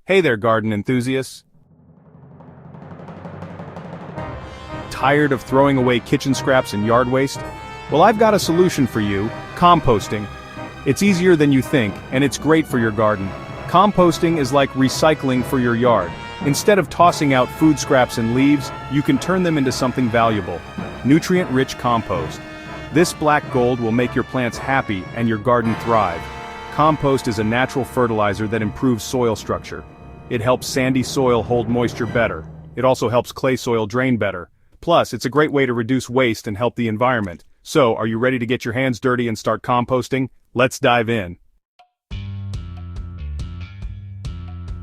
Hey there, garden enthusiasts. Tired of throwing away kitchen scraps and yard waste? Well, I've got a solution for you: composting. It's easier than you think, and it's great for your garden. Composting is like recycling for your yard. Instead of tossing out food scraps and leaves, you can turn them into something valuable: nutrient-rich compost. This black gold will make your plants happy and your garden thrive. Compost is a natural fertilizer that improves soil structure. It helps sandy soil hold moisture better. It also helps clay soil drain better. Plus, it's a great way to reduce waste and help the environment. So, are you ready to get your hands dirty and start composting? Let's dive in.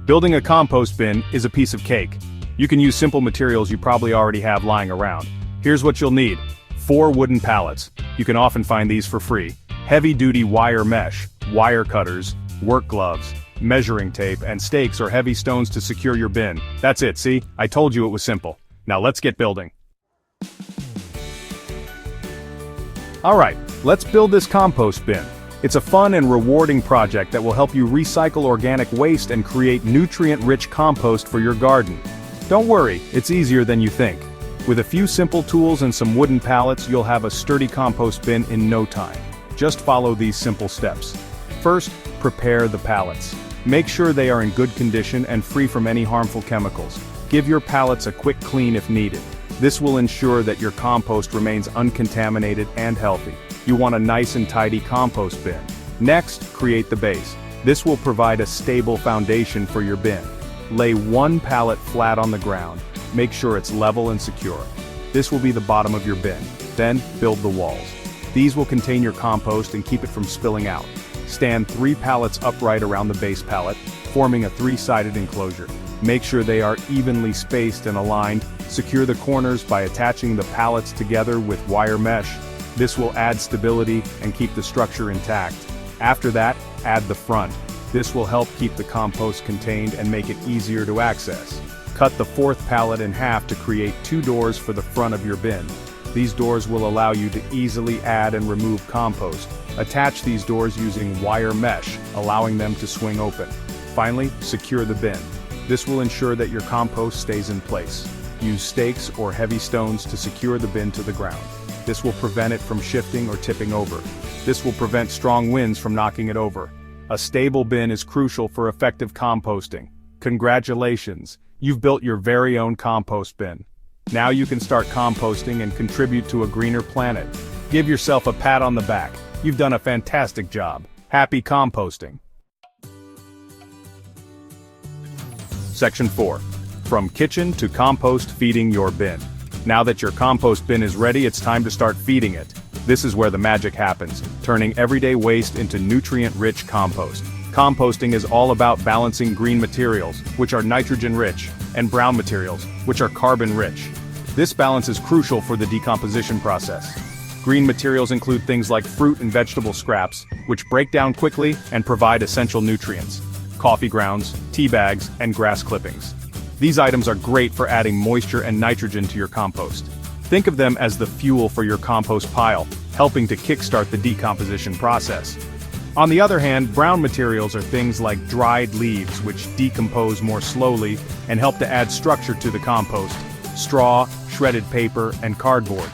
Building a compost bin is a piece of cake. You can use simple materials you probably already have lying around. Here's what you'll need: 4 wooden pallets. You can often find these for free. Heavy-duty wire mesh, wire cutters, work gloves, measuring tape, and stakes or heavy stones to secure your bin. That's it, see? I told you it was simple. Now let's get building. Alright, let's build this compost bin. It's a fun and rewarding project that will help you recycle organic waste and create nutrient-rich compost for your garden. Don't worry, it's easier than you think. With a few simple tools and some wooden pallets, you'll have a sturdy compost bin in no time. Just follow these simple steps. First, prepare the pallets. Make sure they are in good condition and free from any harmful chemicals. Give your pallets a quick clean if needed. This will ensure that your compost remains uncontaminated and healthy. You want a nice and tidy compost bin. Next, create the base. This will provide a stable foundation for your bin. Lay one pallet flat on the ground. Make sure it's level and secure. This will be the bottom of your bin. Then, build the walls. These will contain your compost and keep it from spilling out. Stand 3 pallets upright around the base pallet, forming a 3-sided enclosure. Make sure they are evenly spaced and aligned. Secure the corners by attaching the pallets together with wire mesh. This will add stability and keep the structure intact. After that, add the front. This will help keep the compost contained and make it easier to access. Cut the 4th pallet in half to create 2 doors for the front of your bin. These doors will allow you to easily add and remove compost. Attach these doors using wire mesh, allowing them to swing open. Finally, secure the bin. This will ensure that your compost stays in place. Use stakes or heavy stones to secure the bin to the ground. This will prevent it from shifting or tipping over. This will prevent strong winds from knocking it over. A stable bin is crucial for effective composting. Congratulations! You've built your very own compost bin. Now you can start composting and contribute to a greener planet. Give yourself a pat on the back. You've done a fantastic job. Happy composting. Section 4. From kitchen to compost, feeding your bin. Now that your compost bin is ready, it's time to start feeding it. This is where the magic happens, turning everyday waste into nutrient-rich compost. Composting is all about balancing green materials, which are nitrogen-rich, and brown materials, which are carbon-rich. This balance is crucial for the decomposition process. Green materials include things like fruit and vegetable scraps, which break down quickly and provide essential nutrients. Coffee grounds, tea bags, and grass clippings. These items are great for adding moisture and nitrogen to your compost. Think of them as the fuel for your compost pile, helping to kickstart the decomposition process. On the other hand, brown materials are things like dried leaves, which decompose more slowly and help to add structure to the compost. Straw, shredded paper, and cardboard.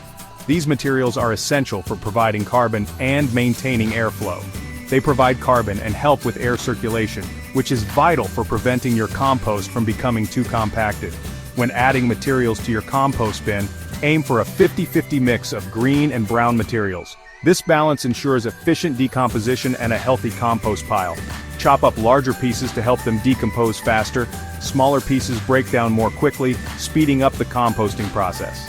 These materials are essential for providing carbon and maintaining airflow. They provide carbon and help with air circulation, which is vital for preventing your compost from becoming too compacted. When adding materials to your compost bin, aim for a 50-50 mix of green and brown materials. This balance ensures efficient decomposition and a healthy compost pile. Chop up larger pieces to help them decompose faster. Smaller pieces break down more quickly, speeding up the composting process.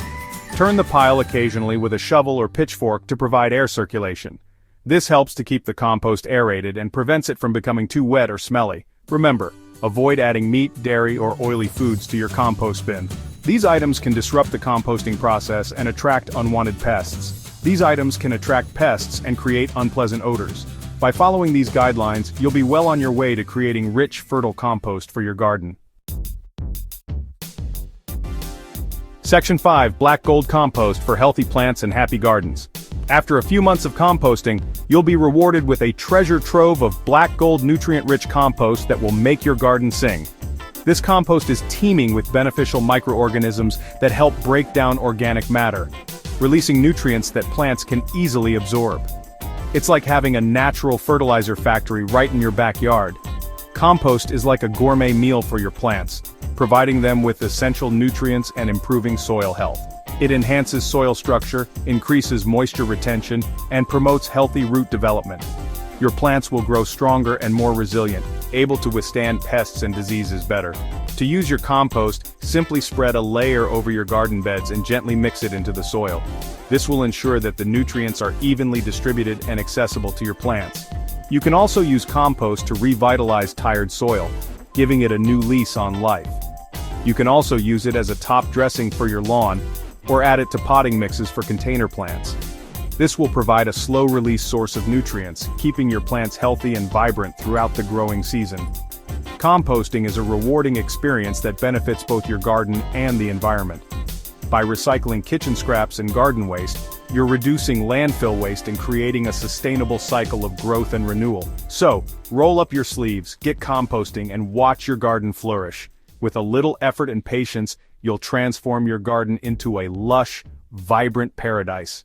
Turn the pile occasionally with a shovel or pitchfork to provide air circulation. This helps to keep the compost aerated and prevents it from becoming too wet or smelly. Remember, avoid adding meat, dairy, or oily foods to your compost bin. These items can disrupt the composting process and attract unwanted pests. These items can attract pests and create unpleasant odors. By following these guidelines, you'll be well on your way to creating rich, fertile compost for your garden. Section 5. Black Gold Compost for Healthy Plants and Happy Gardens. After a few months of composting, you'll be rewarded with a treasure trove of black gold nutrient-rich compost that will make your garden sing. This compost is teeming with beneficial microorganisms that help break down organic matter, releasing nutrients that plants can easily absorb. It's like having a natural fertilizer factory right in your backyard. Compost is like a gourmet meal for your plants, providing them with essential nutrients and improving soil health. It enhances soil structure, increases moisture retention, and promotes healthy root development. Your plants will grow stronger and more resilient, able to withstand pests and diseases better. To use your compost, simply spread a layer over your garden beds and gently mix it into the soil. This will ensure that the nutrients are evenly distributed and accessible to your plants. You can also use compost to revitalize tired soil, giving it a new lease on life. You can also use it as a top dressing for your lawn, or add it to potting mixes for container plants. This will provide a slow-release source of nutrients, keeping your plants healthy and vibrant throughout the growing season. Composting is a rewarding experience that benefits both your garden and the environment. By recycling kitchen scraps and garden waste, you're reducing landfill waste and creating a sustainable cycle of growth and renewal. So, roll up your sleeves, get composting, and watch your garden flourish. With a little effort and patience, you'll transform your garden into a lush, vibrant paradise.